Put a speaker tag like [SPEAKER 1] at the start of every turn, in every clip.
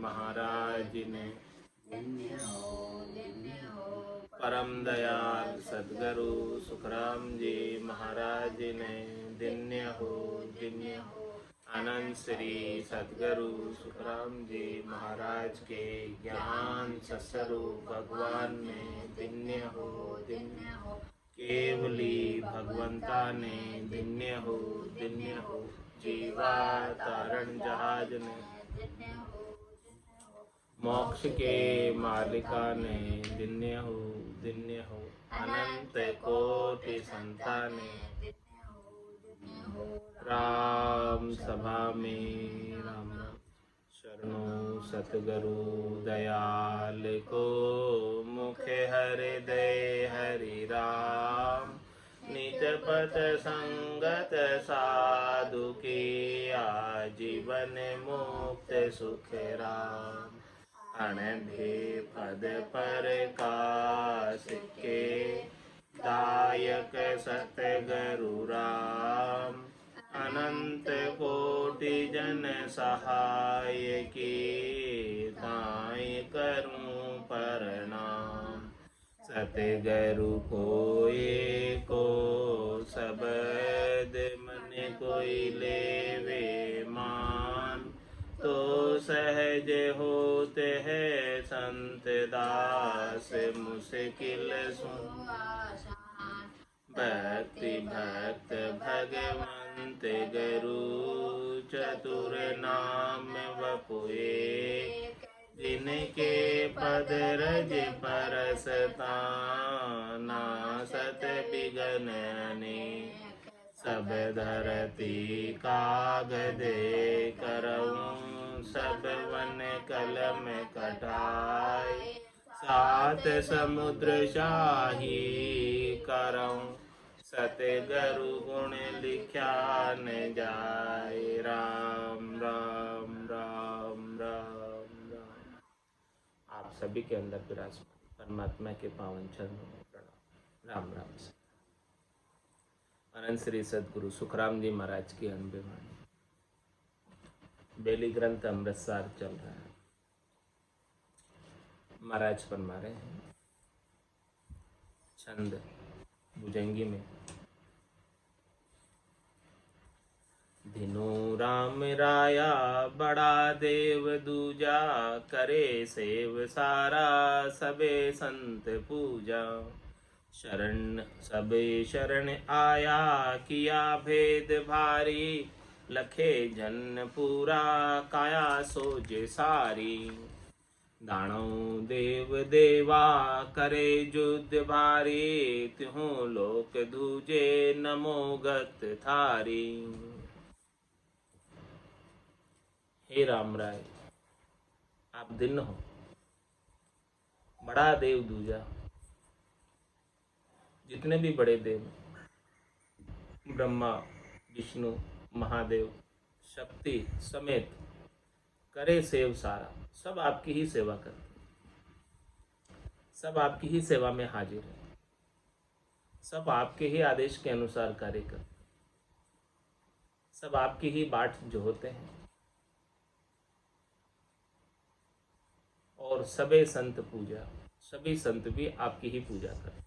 [SPEAKER 1] महाराज ने।
[SPEAKER 2] धन्य हो
[SPEAKER 1] परम दयाल सद्गुरु सुखराम जी महाराज ने। धन्य हो धन्य हो। अनंत श्री सद्गुरु सुखराम जी महाराज के ज्ञान सत्स्वरूप भगवान ने। धन्य हो धन्य हो। केवली भगवंता ने। धन्य हो धन्य हो। जीवा तारण जहाज ने। मोक्ष के मालिका ने। धन्य हो धन्य हो। अनंत कोटि संताने। राम सभा में राम राम। शरणो सतगुरु दयाल को। मुख हृदय हरि राम। निज पथ संगत साधु की। आजीवन मुक्त सुख राम। अनभे पद पर काश के। दायक सतगुरु राम। अनंत कोटि जन सहाय की। ताई करूं प्रणाम। सतगुरु कोई को शब्द मन कोई लेवे मान। तो सहज होते है संत दास। मुश्किल सुन भक्ति भक्त भगवंत गुरु। चतुर नाम वपुए। जिनके पद रज परसता। नासत बिगन अनेक। सब धरती कागदे करऊं। सब वन कलम कटाए। सात समुद्र शाही करऊं। सतगुरु गुण लिख्या न जाए। राम राम राम राम राम। आप सभी के अंदर विराजमान परमात्मा के पावन चरणों में प्रणाम। राम राम से अनंत श्री सद्गुरु सुखराम जी महाराज की अनबे वाणी। बेली ग्रंथ अमृतसर चल रहा है। महाराज फरमा रहे हैं छंद भुजंगी में। धिनु राम राया बड़ा देव दूजा। करे सेव सारा सबे संत पूजा। शरण सबे शरण आया किया भेद भारी। लखे जन पूरा काया सोज सारी। दानव देव देवा करे युद्ध भारी। त्यों लोक दूजे नमोगत थारी। हे राम राय आप दिन हो। बड़ा देव दूजा। जितने भी बड़े देव ब्रह्मा विष्णु महादेव शक्ति समेत करे सेव सारा। सब आपकी ही सेवा करते। सब आपकी ही सेवा में हाजिर है। सब आपके ही आदेश के अनुसार कार्य करते। सब आपकी ही बाट जो होते हैं। और सबे संत पूजा। सभी संत भी आपकी ही पूजा करते।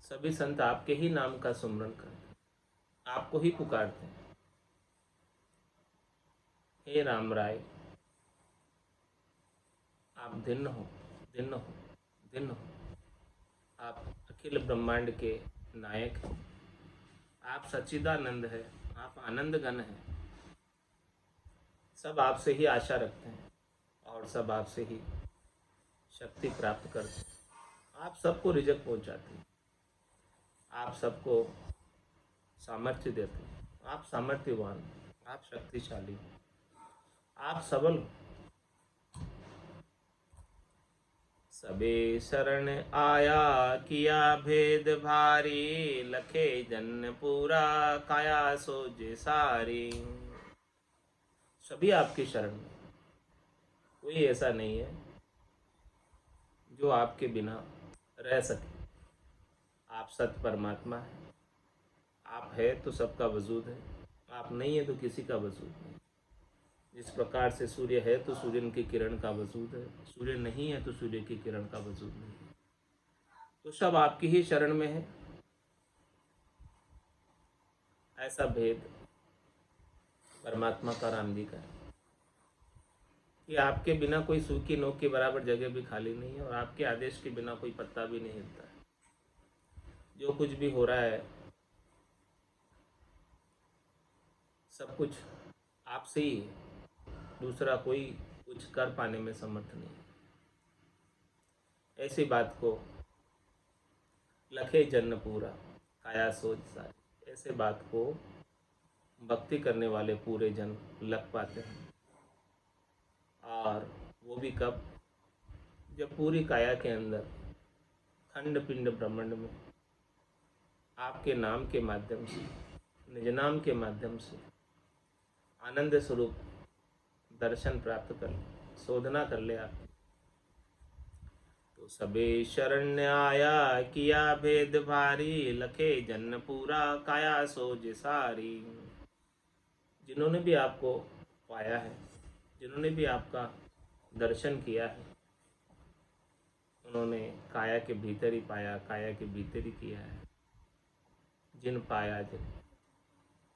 [SPEAKER 1] सभी संत आपके ही नाम का सुमरण करते। आपको ही पुकारते हैं। हे राम राय आप दिन हो दिन हो दिन हो। आप अखिल ब्रह्मांड के नायक हैं। आप सच्चिदानंद है। आप आनंद घन हैं। सब आपसे ही आशा रखते हैं और सब आपसे ही शक्ति प्राप्त करते हैं। आप सबको रिजक पहुंचाते हैं। आप सबको सामर्थ्य देते हैं। आप सामर्थ्यवान। आप शक्तिशाली। आप सबल हो। सबे शरण आया किया भेद भारी। लखे जन पूरा काया सोज सारी। सभी आपकी शरण में। कोई ऐसा नहीं है जो आपके बिना रह सके। आप सत्य परमात्मा है। आप है तो सबका वजूद है। आप नहीं है तो किसी का वजूद नहीं। जिस प्रकार से सूर्य है तो सूर्य की किरण का वजूद है, सूर्य नहीं है तो सूर्य की किरण का वजूद नहीं है। तो सब आपकी ही शरण में है। ऐसा भेद परमात्मा का राम जी का है कि आपके बिना कोई सूखी नोक के बराबर जगह भी खाली नहीं है और आपके आदेश के बिना कोई पत्ता भी नहीं हिलता है। जो कुछ भी हो रहा है सब कुछ आपसे ही है, दूसरा कोई कुछ कर पाने में समर्थ नहीं है। ऐसी बात को लखे जन्न पूरा काया सोच सारी, ऐसे बात को भक्ति करने वाले पूरे जन लग पाते हैं। और वो भी कब? जब पूरी काया के अंदर खंड पिंड ब्रह्मांड में आपके नाम के माध्यम से, निज नाम के माध्यम से आनंद स्वरूप दर्शन प्राप्त कर, शोधना कर ले आप। तो सबे शरण आया किया भेद भारी, लखे जन्न पूरा काया सोज सारी। जिन्होंने भी आपको पाया है, जिन्होंने भी आपका दर्शन किया है, उन्होंने काया के भीतर ही पाया, काया के भीतर ही किया है। जिन पाया जिन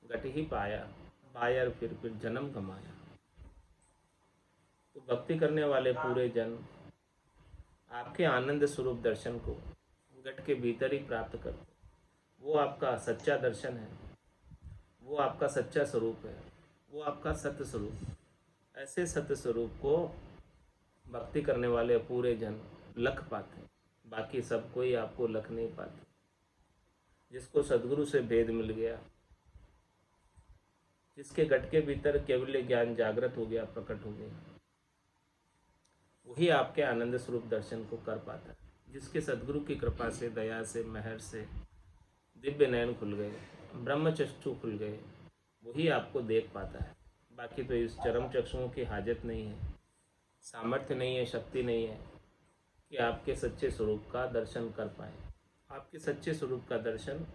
[SPEAKER 1] गट ही पाया, बायर फिर जन्म गमाया। तो भक्ति करने वाले पूरे जन आपके आनंद स्वरूप दर्शन को गट के भीतर ही प्राप्त करते। वो आपका सच्चा दर्शन है, वो आपका सच्चा स्वरूप है, वो आपका सत्य स्वरूप। ऐसे सत्य स्वरूप को भक्ति करने वाले पूरे जन लख पाते हैं, बाकी सब कोई आपको लख नहीं पाते। जिसको सद्गुरु से भेद मिल गया, जिसके गट के भीतर केवल ज्ञान जागृत हो गया, प्रकट हो गया, वही आपके आनंद स्वरूप दर्शन को कर पाता है। जिसके सद्गुरु की कृपा से, दया से, मेहर से दिव्य नयन खुल गए, ब्रह्मचक्षु खुल गए, वही आपको देख पाता है। बाकी तो इस चरम चक्षुओं की हाजत नहीं है, सामर्थ्य नहीं है, शक्ति नहीं है कि आपके सच्चे स्वरूप का दर्शन कर पाए। आपके सच्चे स्वरूप का दर्शन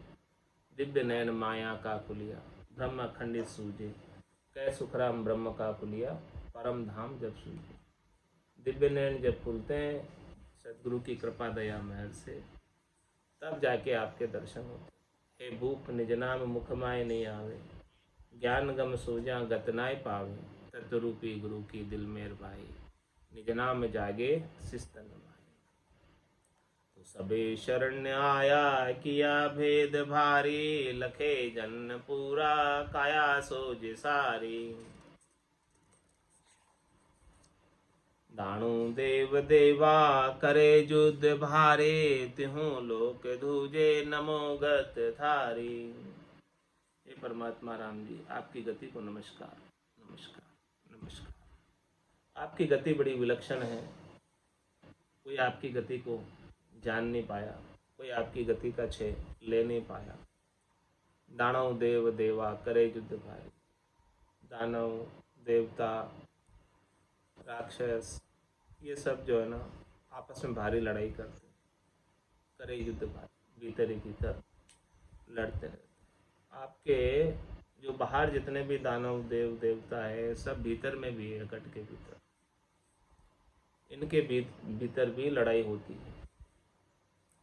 [SPEAKER 1] दिव्य नयन माया का खुलिया, ब्रह्म खंडित सूझे, कै सुखराम ब्रह्म का खुलिया, परम धाम जब सूझे। दिव्य नयन जब खुलते हैं सद्गुरु की कृपा दया महर से, तब जाके आपके दर्शन होते। हे भूप निज नाम मुख माय नहीं आवे, ज्ञान गम सोजा गतनाय पावे, तत्वरूपी गुरु की दिल मेर भाई, निज नाम जागे शिस्तन भाई। तो सबे शरण आया किया भेद भारी, लखे जन पूरा काया सोज सारी। दाणु देव देवा करे युद्ध भारे, तिहु लोक धूजे नमो गत धारी। हे परमात्मा राम जी, आपकी गति को नमस्कार, नमस्कार, नमस्कार। आपकी गति बड़ी विलक्षण है, कोई आपकी गति को जान नहीं पाया, कोई आपकी गति का छे ले नहीं पाया। दानव देव देवा करे युद्ध भारी, दानव देवता राक्षस ये सब जो है ना आपस में भारी लड़ाई करते, करे युद्ध भारी, भीतर ही भीतर लड़ते रहते। आपके जो बाहर जितने भी दानव देव देवता है सब भीतर में भी है, गट के भीतर, इनके भीतर भी लड़ाई होती है,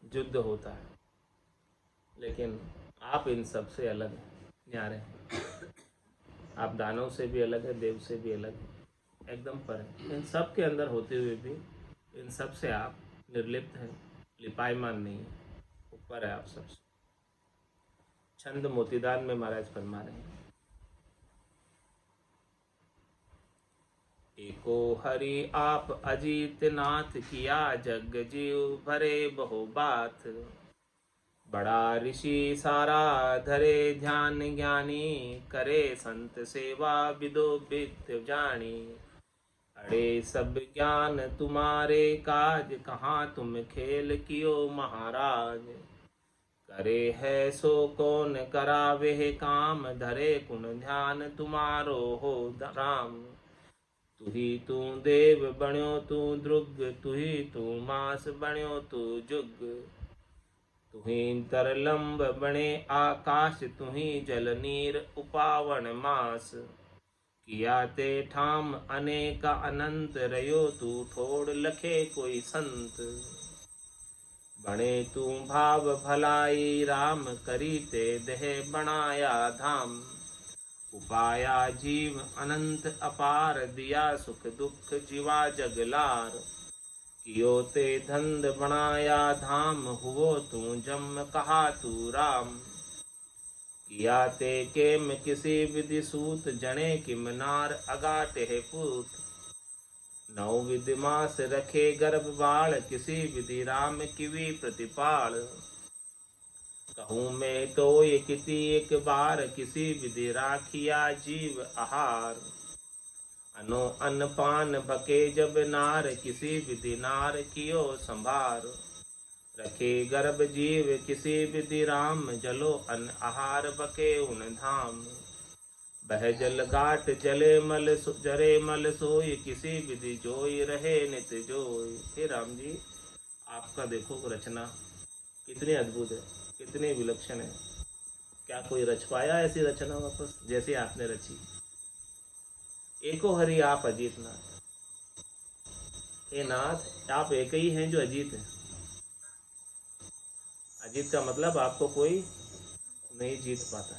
[SPEAKER 1] युद्ध होता है। लेकिन आप इन सब से अलग हैं, न्यारे हैं। आप दानव से भी अलग है, देव से भी अलग है, एकदम पर है। इन सब के अंदर होते हुए भी इन सब से आप निर्लिप्त हैं, लिपायमान नहीं है, ऊपर है आप सबसे। छंद मोतीदान में महाराज फरमा रहे हैं, एको हरि आप अजीत नाथ, किया जग जीव भरे बहु बात। बड़ा ऋषि सारा धरे ध्यान ज्ञानी, करे संत सेवा विदो विद्य जानी। अरे सब ज्ञान तुम्हारे काज, कहाँ तुम खेल कियो महाराज। करे है सो कौन करावे काम, धरे कुण ध्यान तुम्हारो हो राम। तुही तू देव बण्यो तू द्रुग, तुही तू मास बण्यो तू जुग। तुही तरलंब बणे आकाश, तुही जल नीर उपावन मास। किया ते ठाम अनेक अनंत, रयो तू ठोड़ लखे कोई संत। बणे तू भाव भलाई राम, करी ते देह बनाया धाम। उपाया जीव अनंत अपार, दिया सुख दुख जीवा जगलार। कियो ते धंध बनाया धाम, हुओ तू जम कहा तू राम। किया ते केम किसी विधि सूत, जने किम नार अगाटे पूत। नौ विधि मास रखे गर्भ बाल, किसी विधि राम किवी प्रतिपाल। कहूँ मैं तो ये किति एक बार, किसी विधि राखिया जीव आहार। अनो अन्न पान बके जब नार, किसी विधि नार कियो संभार। रखे गर्भ जीव किसी विधि राम, जलो अन्न आहार बके उन धाम। बह जल गाट जले मल जरे मल सोई, किसी विधि जोई रहे नित जोई। हे राम जी, आपका देखो रचना कितनी अद्भुत है, कितनी विलक्षण है। क्या कोई रच पाया ऐसी रचना वापस जैसे आपने रची। एको हरि आप अजीत नाथ। हे नाथ, आप एक ही हैं जो अजीत है। अजीत का मतलब आपको कोई नहीं जीत पाता,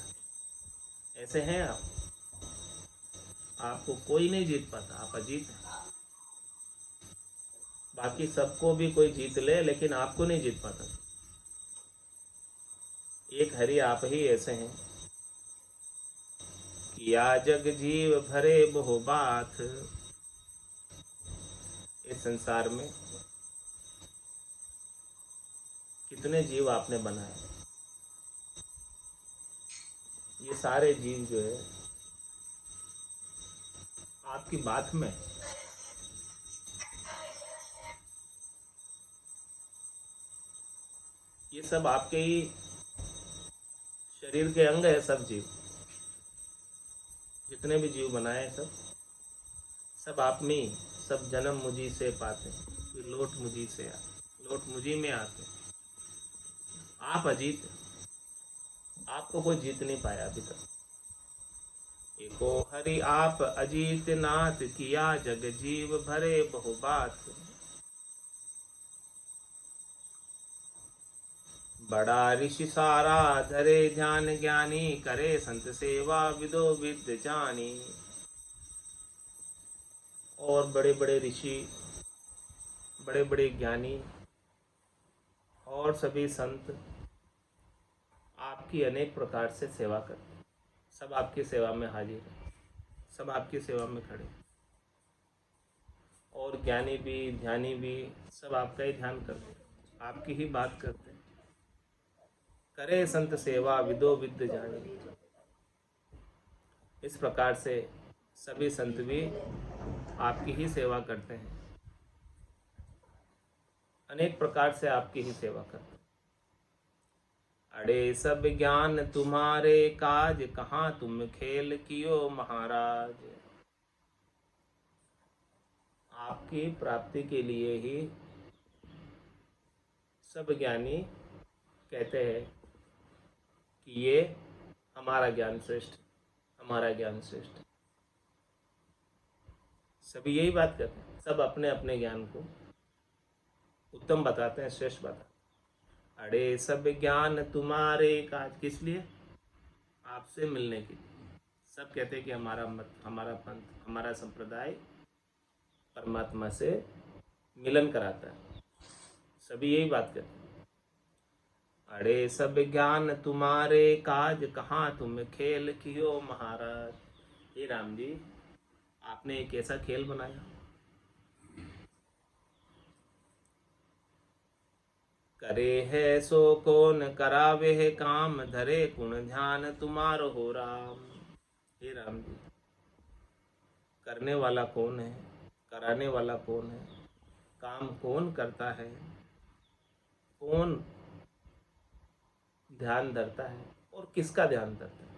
[SPEAKER 1] ऐसे हैं आप। आपको कोई नहीं जीत पाता, आप अजीत हैं। बाकी सबको भी कोई जीत ले, लेकिन आपको नहीं जीत पाता। एक हरि आप ही ऐसे हैं। किया जग जीव भरे बहु बात। इस संसार में कितने जीव आपने बनाए। ये सारे जीव जो है आपकी बात में, ये सब आपके ही शरीर के अंग है। सब जीव, जितने भी जीव बनाए सब आप में ही। सब जन्म मुझी से पाते, फिर लौट मुझी से आते, लौट मुझी में आते। आप अजीत, आपको कोई जीत नहीं पाया अभी तक। एको हरि आप अजीत नाथ, किया जग जीव भरे बहु बात। बड़ा ऋषि सारा धरे ध्यान ज्ञानी, करे संत सेवा विदो विद जानी। और बड़े बड़े ऋषि, बड़े बड़े ज्ञानी और सभी संत आपकी अनेक प्रकार से सेवा करते हैं। सब आपकी सेवा में हाजिर है, सब आपकी सेवा में खड़े। और ज्ञानी भी ध्यानी भी सब आपका ही ध्यान करते हैं, आपकी ही बात करते हैं। करे संत सेवा विदो विद जानी। इस प्रकार से सभी संत भी आपकी ही सेवा करते हैं, अनेक प्रकार से आपकी ही सेवा करते हैं। अड़े सब ज्ञान तुम्हारे काज, कहाँ तुम खेल कियो महाराज। आपकी प्राप्ति के लिए ही सब ज्ञानी कहते हैं कि ये हमारा ज्ञान श्रेष्ठ, हमारा ज्ञान श्रेष्ठ। सभी यही बात करते हैं, सब अपने अपने ज्ञान को उत्तम बताते हैं, श्रेष्ठ बताते हैं। अरे सब ज्ञान तुम्हारे काज, किस लिए? आपसे मिलने के लिए। सब कहते हैं कि हमारा मत, हमारा पंथ, हमारा संप्रदाय परमात्मा से मिलन कराता है। सभी यही बात करते हैं। अरे सब ज्ञान तुम्हारे काज, कहाँ तुम खेल कियो महाराज। हे राम जी, आपने एक ऐसा खेल बनाया, करे है सो कौन करावे है काम, धरे गुण ध्यान तुम्हारो हो राम। हे राम जी, करने वाला कौन है, कराने वाला कौन है, काम कौन करता है, कौन ध्यान धरता है और किसका ध्यान धरता है।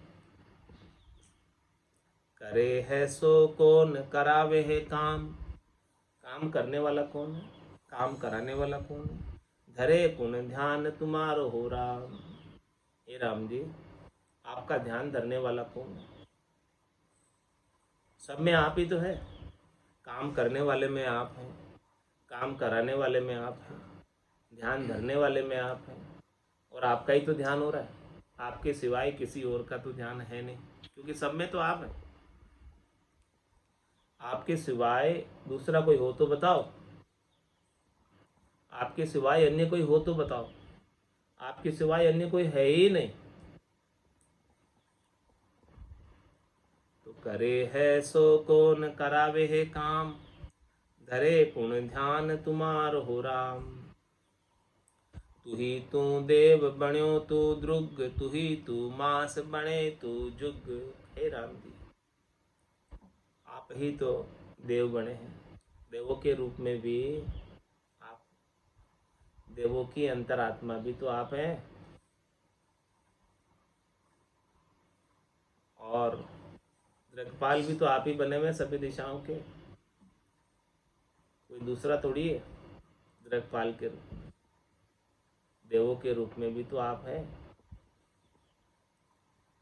[SPEAKER 1] करे है सो कौन करावे है काम, काम करने वाला कौन है, काम कराने वाला कौन है। धरे गुण ध्यान तुम्हारो हो राम। हे राम जी, आपका ध्यान धरने वाला कौन है। सब में आप ही तो है। काम करने वाले में आप हैं, काम कराने वाले में आप हैं, ध्यान धरने वाले में आप हैं, और आपका ही तो ध्यान हो रहा है। आपके सिवाय किसी और का तो ध्यान है नहीं, क्योंकि सब में तो आप हैं। आपके सिवाय दूसरा कोई हो तो बताओ, आपके सिवाय अन्य कोई हो तो बताओ। आपके सिवाय अन्य कोई है ही नहीं। तो करे है सो कौन करावे है काम, धरे पुण्य ध्यान तुम्हार हो राम। तू ही तू देव बण्यो तू द्रुग, तू ही तू मास बने तू जुग। हे राम जी, आप ही तो देव बने हैं। देवों के रूप में भी आप, देवों की अंतरात्मा भी तो आप हैं। और द्रगपाल भी तो आप ही बने हुए सभी दिशाओं के, कोई दूसरा थोड़ी है। द्रगपाल के रूप में, देवों के रूप में भी तो आप हैं।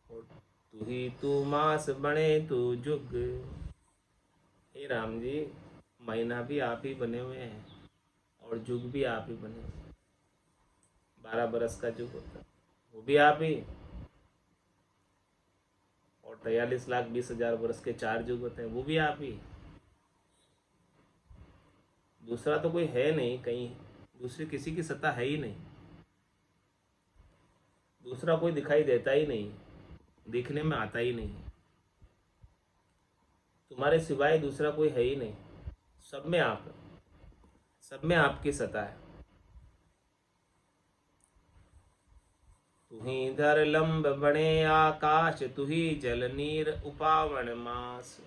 [SPEAKER 1] और तू ही तू मास बने तू जुग। हे राम जी, महीना भी आप ही बने हुए हैं और जुग भी आप ही बने हुए हैं। 12 बरस का जुग होता है वो भी आप ही, और 43,20,000 वर्ष के 4 युग होते हैं वो भी आप ही। दूसरा तो कोई है नहीं, कहीं दूसरी किसी की सत्ता है ही नहीं। दूसरा कोई दिखाई देता ही नहीं, दिखने में आता ही नहीं। तुम्हारे सिवाय दूसरा कोई है ही नहीं। सब में आप, सब में आपकी सत्ता है। तुही धर लंब बने आकाश, तुही जल नीर उपावन मास।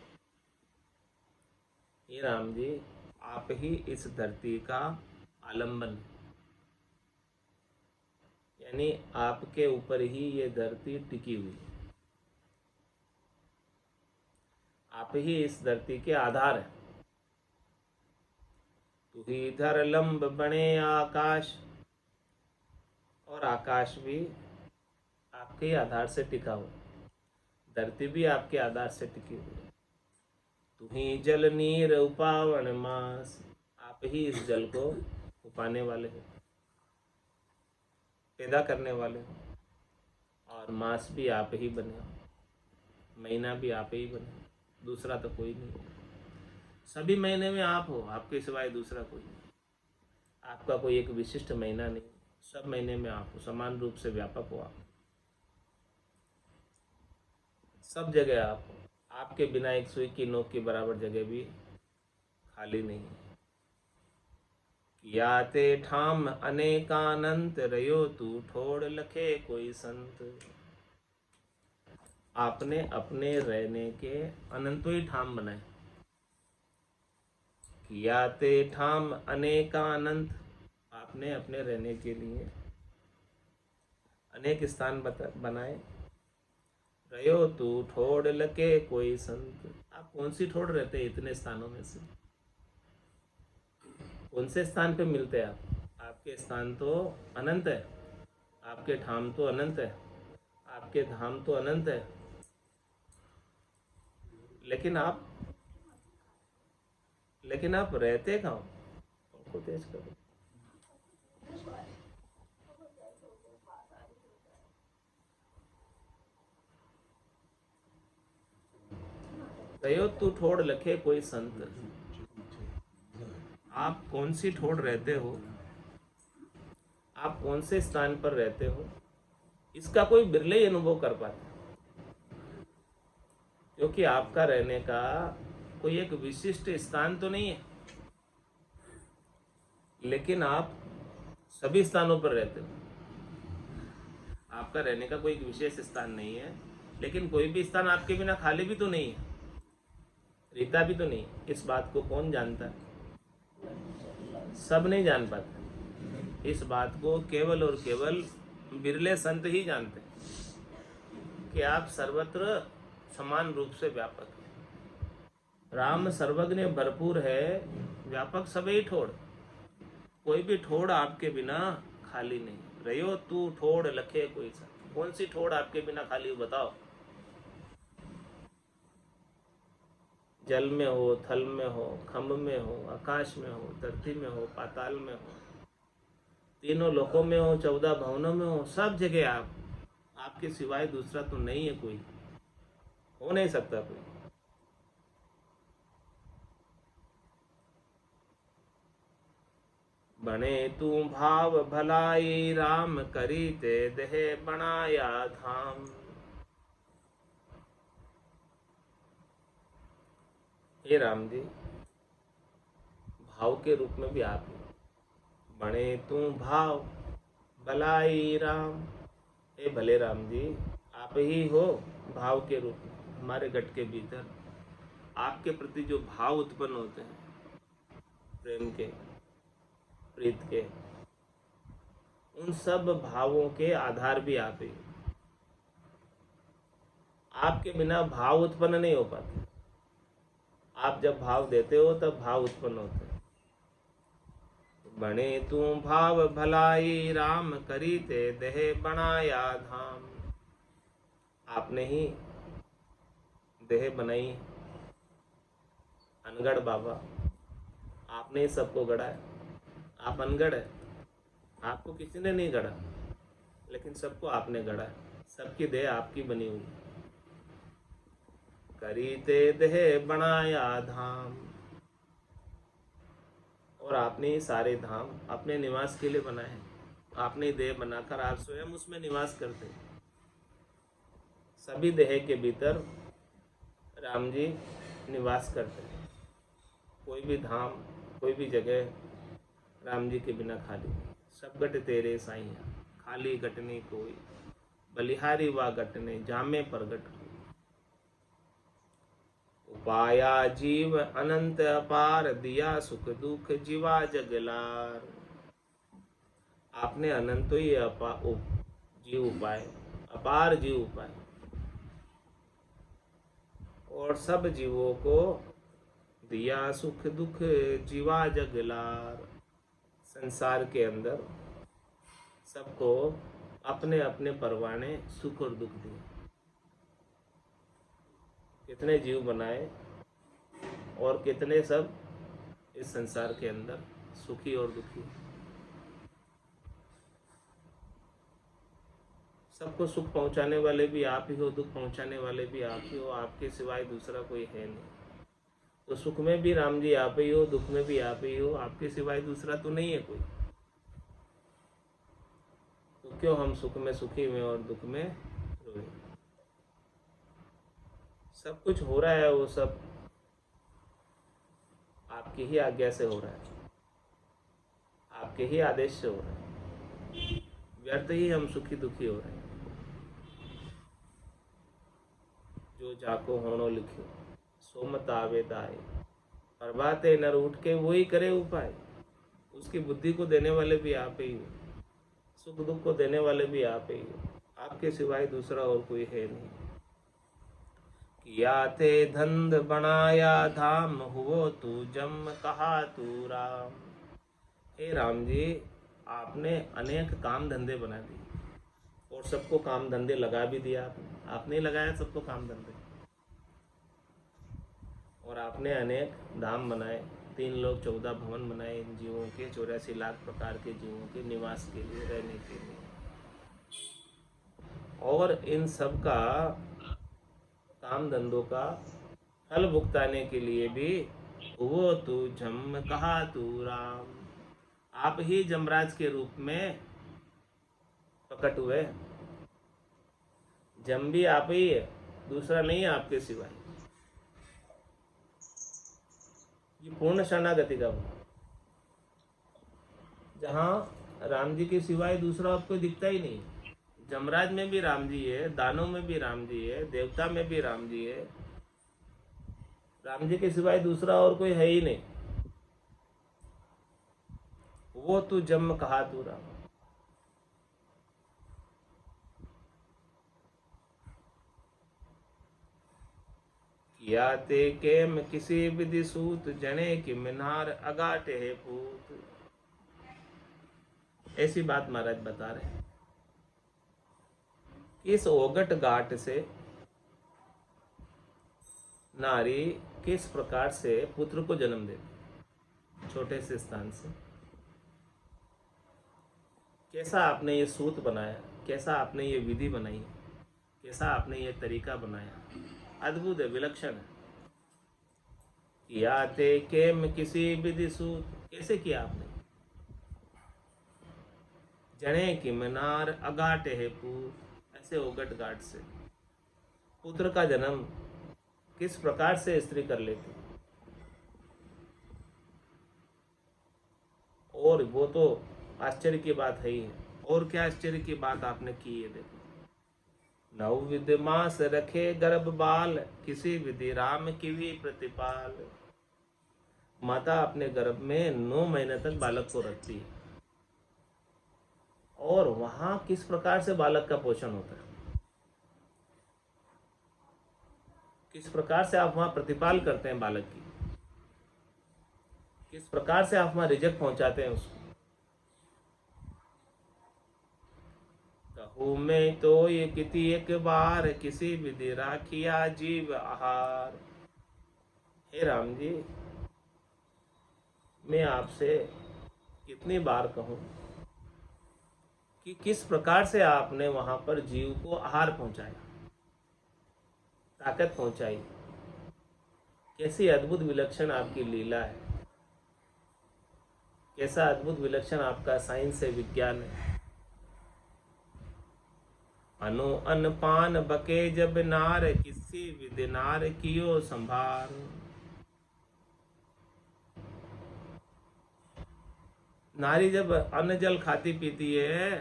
[SPEAKER 1] ये राम जी, आप ही इस धरती का आलंबन, यानी आपके ऊपर ही ये धरती टिकी हुई है। आप ही इस धरती के आधार है। तू ही धर लंब बने आकाश, और आकाश भी आपके ही आधार से टिका हुआ, धरती भी आपके आधार से टिकी हुई है। तू ही जल नीर उपावन मास, आप ही इस जल को उपाने वाले हो, पैदा करने वाले हो। और मास भी आप ही बने हो, महीना भी आप ही बने हो, दूसरा तो कोई नहीं। सभी महीने में आप हो, आपके सिवाय दूसरा कोई नहीं। आपका कोई एक विशिष्ट महीना नहीं, सब महीने में आप हो, समान रूप से व्यापक हो। आप सब जगह आप हो। आपके बिना एक सुई की नोक के बराबर जगह भी खाली नहीं है। किया ते ठाम अनेकानंत, रयो तू ठोड़ लखे कोई संत। आपने अपने रहने के अनंतों ही ठाम बनाए। किया ते ठाम अनेकानंत, आपने अपने रहने के लिए अनेक स्थान बनाए। रयो तू ठोड़ लके कोई संत, आप कौन सी ठोड़ रहते हैं इतने स्थानों में से? कौन से स्थान पे मिलते हैं आप? आपके स्थान तो अनंत है, आपके ठाम तो अनंत है, आपके धाम तो अनंत है, लेकिन आप रहते कहाँ? उनको तेज करो। रयो तू ठोड़ लखे कोई संत, आप कौन सी ठोड़ रहते हो, आप कौन से स्थान पर रहते हो, इसका कोई बिरले ही अनुभव कर पाता, क्योंकि आपका रहने का कोई एक विशिष्ट स्थान तो नहीं है, लेकिन आप सभी स्थानों पर रहते हो। आपका रहने का कोई एक विशेष स्थान नहीं है, लेकिन कोई भी स्थान आपके बिना खाली भी तो नहीं है, रीता भी तो नहीं। इस बात को कौन जानता है? सब नहीं जान पाते। इस बात को केवल और केवल बिरले संत ही जानते हैं कि आप सर्वत्र समान रूप से व्यापक हैं। राम सर्वज्ञ भरपूर है, व्यापक सभी ठोड़, कोई भी ठोड़ आपके बिना खाली नहीं। रयो तू ठोड़ लखे कोई संत, कौन सी ठोड़ आपके बिना खाली हो बताओ? जल में हो, थल में हो, खम्भ में हो, आकाश में हो, धरती में हो, पाताल में हो, तीनों लोकों में हो, 14 भवनों में हो, सब जगह आप, आपके सिवाय दूसरा तो नहीं है कोई, हो नहीं सकता कोई। बने तू भाव भलाई राम, करी ते देह बनाया धाम। हे राम जी, भाव के रूप में भी आप हो। बने तू भाव भलाई राम, हे भले राम जी, आप ही हो भाव के रूप में। हमारे गट के भीतर आपके प्रति जो भाव उत्पन्न होते हैं, प्रेम के, प्रीत के, उन सब भावों के आधार भी आप ही। आपके बिना भाव उत्पन्न नहीं हो पाते। आप जब भाव देते हो तब भाव उत्पन्न होते हैं। बने तू भाव भलाई राम, करी ते देह बनाया धाम। आपने ही देह बनाई, अनगढ़ बाबा, आपने ही सबको गढ़ा है। आप अनगढ़ है, आपको किसी ने नहीं गढ़ा, लेकिन सबको आपने गढ़ा है। सबकी देह आपकी बनी हुई। करी ते देह बनाया धाम, और आपने ही सारे धाम अपने निवास के लिए बनाए हैं। आपने देह बनाकर आप स्वयं उसमें निवास करते हैं। सभी देह के भीतर राम जी निवास करते हैं। कोई भी धाम, कोई भी जगह राम जी के बिना खाली। सब गट तेरे साईं, खाली गट नहीं कोई, बलिहारी वा गट ने जामे प्रगट कोई। उपाया जीव अनंत अपार, दिया सुख दुख जीवा जगलार। आपने अनंत ही जीव उपाय, अपार जीव उपाय, और सब जीवों को दिया सुख दुख जीवा जगलार। संसार के अंदर सबको अपने अपने परवाने सुख और दुख दिए। कितने जीव बनाए और कितने सब इस संसार के अंदर सुखी और दुखी। सबको सुख पहुंचाने वाले भी आप ही हो, दुख पहुंचाने वाले भी आप ही हो। आपके सिवाय दूसरा कोई है नहीं। तो सुख में भी राम जी आप ही हो, दुख में भी आप ही हो। आपके सिवाय दूसरा तो नहीं है कोई। तो क्यों हम सुख में सुखी में और दुख में रोए। सब कुछ हो रहा है, वो सब आपकी ही आज्ञा से हो रहा है, आपके ही आदेश से हो रहा है। व्यर्थ ही हम सुखी दुखी हो रहे हैं। जो जाको होनो लिखो, सो मत आवे दाए, प्रभाते नर उठ के वही करे उपाय। उसकी बुद्धि को देने वाले भी आप ही हो, सुख दुख को देने वाले भी आप ही हो। आपके सिवाय दूसरा और कोई है नहीं। किया ते धंध बनाया धाम, हुओ तू जम कहा तू राम। हे राम जी, आपने अनेक काम धंधे बना दिए और सबको काम धंधे लगा भी दिया। आपने ही लगाया सबको काम धंधे, और आपने अनेक धाम बनाए, 3 लोक 14 भवन बनाए इन जीवों के, 84 लाख प्रकार के जीवों के निवास के लिए, रहने के लिए। और इन सब का काम धंधों का फल भुगताने के लिए भी वो तू जम कहा तू राम। आप ही जमराज के रूप में प्रकट हुए। जम भी आप ही है, दूसरा नहीं है आपके सिवाय। ये पूर्ण शरणागति का भाव, जहाँ राम जी के सिवाय दूसरा आपको दिखता ही नहीं। जमराज में भी राम जी है, दानों में भी राम जी है, देवता में भी राम जी है। राम जी के सिवाय दूसरा और कोई है ही नहीं। वो तू जम कहा तू राम। किया ते केम किसी विधि सूत, जने की मिनार अगाटे है पूत। ऐसी बात महाराज बता रहे हैं। इस ओगट घाट से नारी किस प्रकार से पुत्र को जन्म देती, छोटे से स्थान से। कैसा आपने ये सूत बनाया, कैसा आपने ये विधि बनाई, कैसा आपने ये तरीका बनाया, अद्भुत है, विलक्षण है। किया ते केम किसी विधि सूत, कैसे किया आपने। जने की मनार अगाटे है पूत, ऐसे उगट गाट से पुत्र का जन्म किस प्रकार से स्त्री कर लेती। और वो तो आश्चर्य की बात है ही है। और क्या आश्चर्य की बात आपने की है। देखो, नव विधि मास रखे गर्भ बाल, किसी विधि राम की भी प्रतिपाल। माता अपने गर्भ में 9 महीने तक बालक को रखती है, और वहां किस प्रकार से बालक का पोषण होता है, किस प्रकार से आप वहां प्रतिपाल करते हैं बालक की, किस प्रकार से आप वहां रिजक पहुंचाते हैं उसको। कहूँ मैं तो ये किति एक बार, किसी विधि राखिया जीव आहार। हे राम जी, मैं आपसे कितनी बार कहूं कि किस प्रकार से आपने वहां पर जीव को आहार पहुंचाया, ताकत पहुंचाई। कैसी अद्भुत विलक्षण आपकी लीला है, कैसा अद्भुत विलक्षण आपका साइंस है, विज्ञान है। अनु अन पान बके जब नार, किसी विधि नार कियो संभार। नारी जब अन्न जल खाती पीती है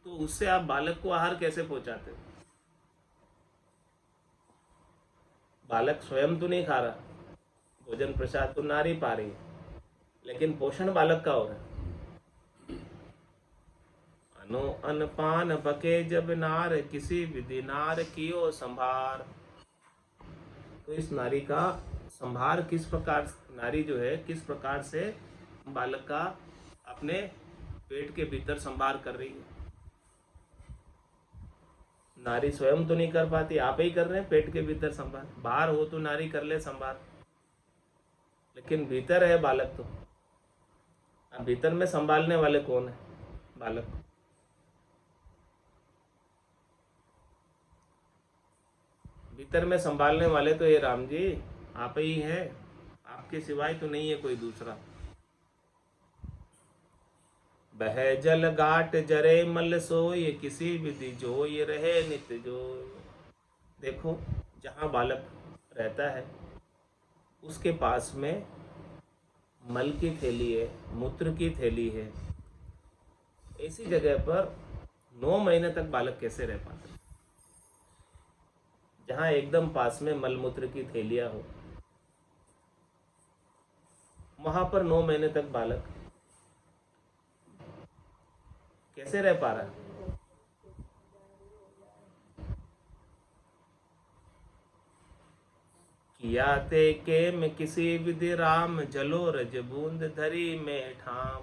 [SPEAKER 1] तो उससे आप बालक को आहार कैसे पहुंचाते हो। बालक स्वयं तो नहीं खा रहा, भोजन प्रसाद तो नारी पा रही है, लेकिन पोषण बालक का हो रहा है। अनु अन्न पान बके जब नार, किसी विधि नार कियो संभार। तो इस नारी का संभार किस प्रकार, नारी जो है किस प्रकार से बालक का अपने पेट के भीतर संभार कर रही है। नारी स्वयं तो नहीं कर पाती, आप ही कर रहे हैं पेट के भीतर संभार। बाहर हो तो नारी कर ले संभार, लेकिन भीतर है बालक तो। अब भीतर में संभालने वाले कौन है, बालक। भीतर में संभालने वाले तो ये राम जी आप ही हैं, आपके सिवाय तो नहीं है कोई दूसरा। बह जल गाट जरे मल सोय, किसी विधि जो ये रहे नित्य जो। देखो, जहाँ बालक रहता है उसके पास में मल की थैली है, मूत्र की थैली है। ऐसी जगह पर 9 महीने तक बालक कैसे रह पाता है, जहाँ एकदम पास में मल मूत्र की थैलियां हो। वहां पर 9 महीने तक बालक कैसे रह पा रहा है। किया ते के में किसी विधि राम, जलो रज बूंद धरी में ठाम।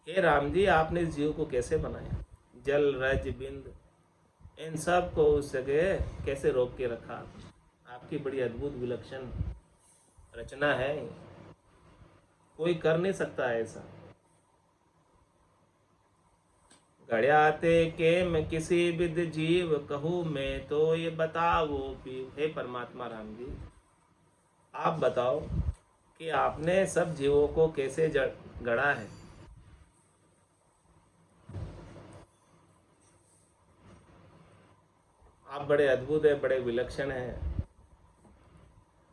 [SPEAKER 1] हे राम जी, आपने इस जीव को कैसे बनाया, जल रज बिंद इन सब को उस जगह कैसे रोक के रखा। आपकी बड़ी अद्भुत विलक्षण रचना है, कोई कर नहीं सकता ऐसा। गड़्याते के मैं किसी विध जीव, कहूँ मैं तो ये बताओ पीव। हे परमात्मा राम जी, आप बताओ कि आपने सब जीवों को कैसे गढ़ा है। आप बड़े अद्भुत है, बड़े विलक्षण हैं।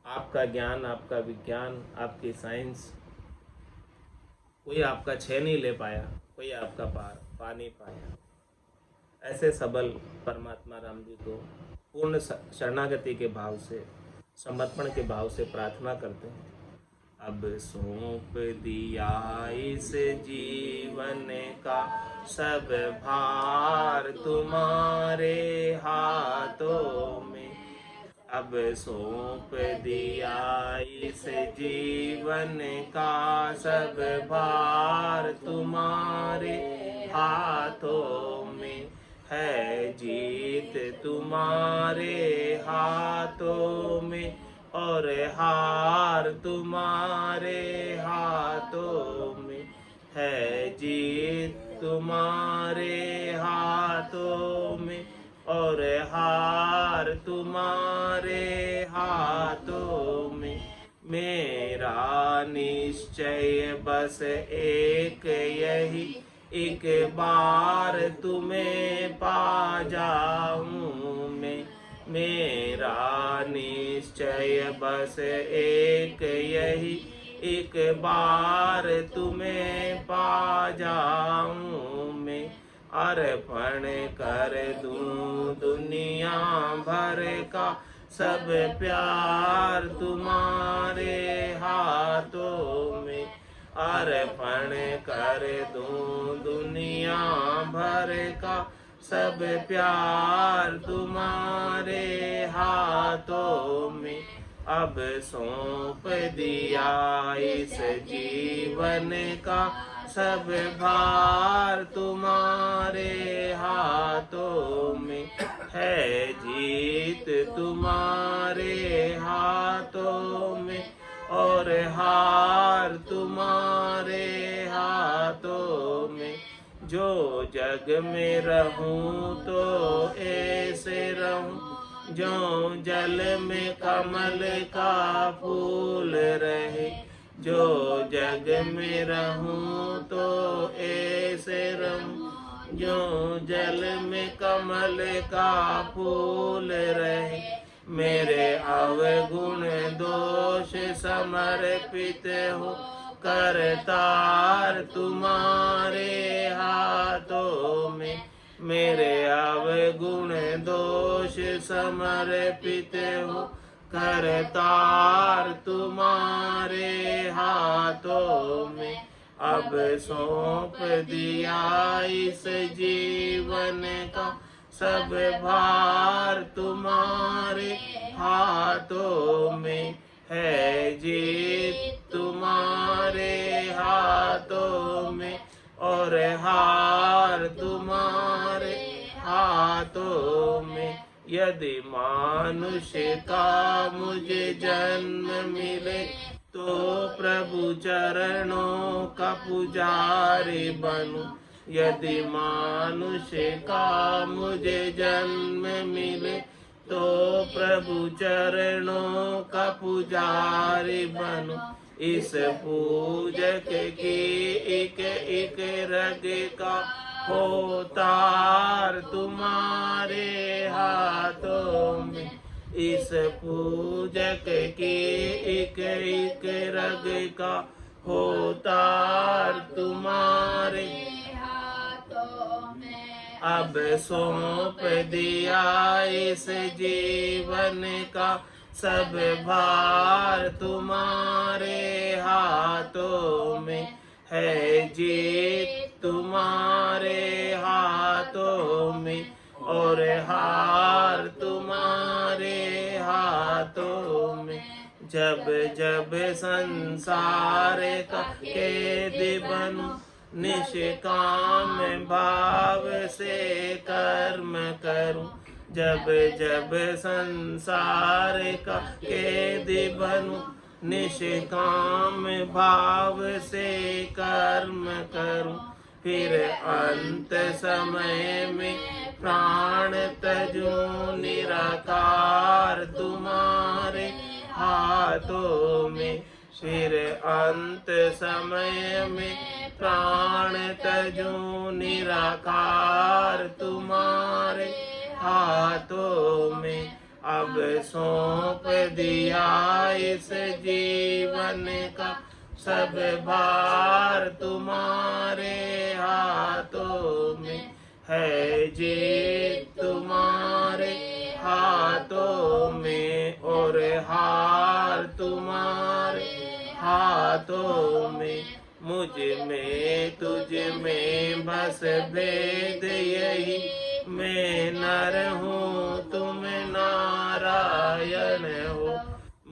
[SPEAKER 1] आपका ज्ञान, आपका विज्ञान, आपकी साइंस, कोई आपका छह नहीं ले पाया, कोई आपका पा नहीं पाया। ऐसे सबल परमात्मा राम जी को पूर्ण शरणागति के भाव से, समर्पण के भाव से प्रार्थना करते हैं। अब सौंप दिया इस जीवन का सब भार तुम्हारे हाथों में। अब सौंप दिया इस जीवन का सब भार तुम्हारे हाथों में। है जीत तुम्हारे हाथों में और हार तुम्हारे हाथों में है। जीत तुम्हारे हाथों में और हार तुम्हारे हाथों में। मेरा निश्चय बस एक यही, एक बार तुम्हें पा जाऊं मैं। मेरा निश्चय बस एक यही, एक बार तुम्हें पा जाऊं मैं। अर्पण कर दूं दुनिया भर का सब प्यार तुम्हारे हाथों में। अर्पण कर दूं दुनिया भर का सब प्यार तुम्हारे हाथों में। अब सौंप दिया इस जीवन का सब भार तुम्हारे हाथों में है। जीत तुम्हारे हाथों में और हार तुम्हारे हाथों में। जो जग में रहूं तो ऐसे रहूं जो जल में कमल का फूल रहे। जो जग में रहूं तो ऐसे रहूं जो जल में कमल का फूल रहे। मेरे अवगुण दोष समर्पित हो करतार तुम्हारे हाथों में। मेरे अवगुण दोष समर्पित हो करतार तुम्हारे हाथों में। अब सौंप दिया इस जीवन का सब भार तुम्हारे हाथों में है। जीत तुम्हारे हाथों में और हार तुम्हारे हाथों में। यदि मानुष्य का मुझे जन्म मिले तो प्रभु चरणों का पुजारी बनूं। यदि मानुष्य का मुझे जन्म मिले तो प्रभु चरणों का पुजारी बनूं। इस पूजक की एक एक रग का हो तार तुम्हारे हाथों में। इस पूजक की एक एक रग का हो तार तुम्हारे हाथों में। अब सौंप दिया इस जीवन का सब भार तुम्हारे हाथों में है। जीत तुम्हारे हाथों में और हार तुम्हारे हाथों में। जब जब संसार का कैदी बनूं निष्काम भाव से कर्म करूं। जब जब संसार का कैदी बनूं निष्काम भाव से कर्म करूं। फिर अंत समय में प्राण तजूं निराकार तुम्हारे हाथों में। फिर अंत समय में प्राण तजूं निराकार तुम्हारे हाथों में। अब सौंप दिया इस जीवन का सब भार तुम्हारे हाथों में है। जीत तुम्हारे हाथों में और हार तुम्हारे हाथों में। मुझ में तुझ में बस भेद यही, मैं नर हूँ तुम नारायण हो।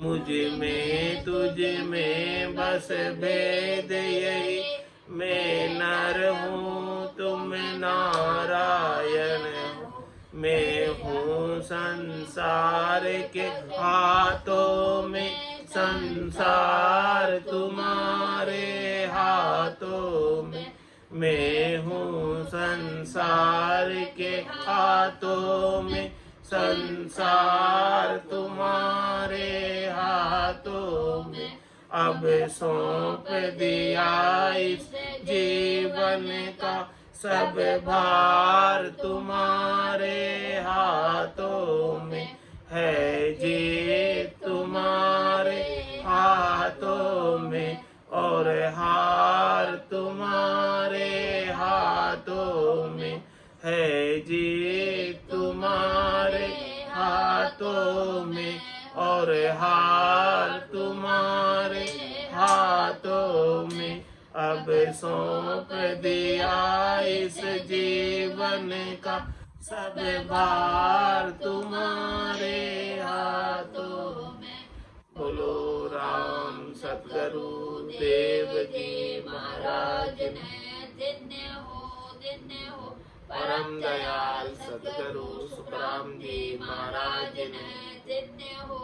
[SPEAKER 1] मुझ में तुझ में बस भेद यही, मैं नर हूँ तुम नारायण हो। मैं हूँ संसार के हाथों में, संसार तुम्हारे हाथों में। मैं हूँ संसार के हाथों में, संसार तुम्हारे हाथों में। अब सौंप दिया इस जीवन का सब भार तुम्हारे हाथों में है। जीत तुम्हारे हाथों में और हार तुम्हारे हाथों में है। जीत तुम्हारे हाथों में और हार तुम्हारे हाथों में। अब सौंप दिया इस जीवन का सब भार तुम्हारे हाथों में। बोलो राम सतगुरु देव जी महाराज ने धन्य हो परम दयाल सतगुरु सुखराम जी महाराज ने धन्य हो।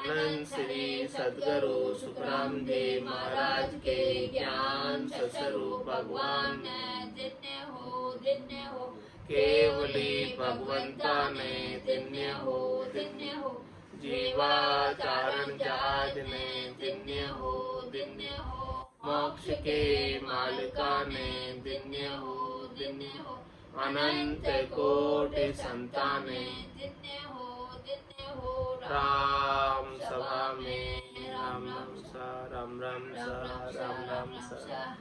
[SPEAKER 1] आनंद श्री सतगुरु सुखराम जी महाराज के ज्ञान स्वरूप भगवान ने धन्य हो। केवली भगवंता ने धन्य हो। जीवाचारण जहाज ने धन्य हो। मोक्ष के मालिका ने धन्य हो। अनंत कोटि संताने धन्य हो। राम सभा में राम राम सा, राम राम सा, राम राम सा।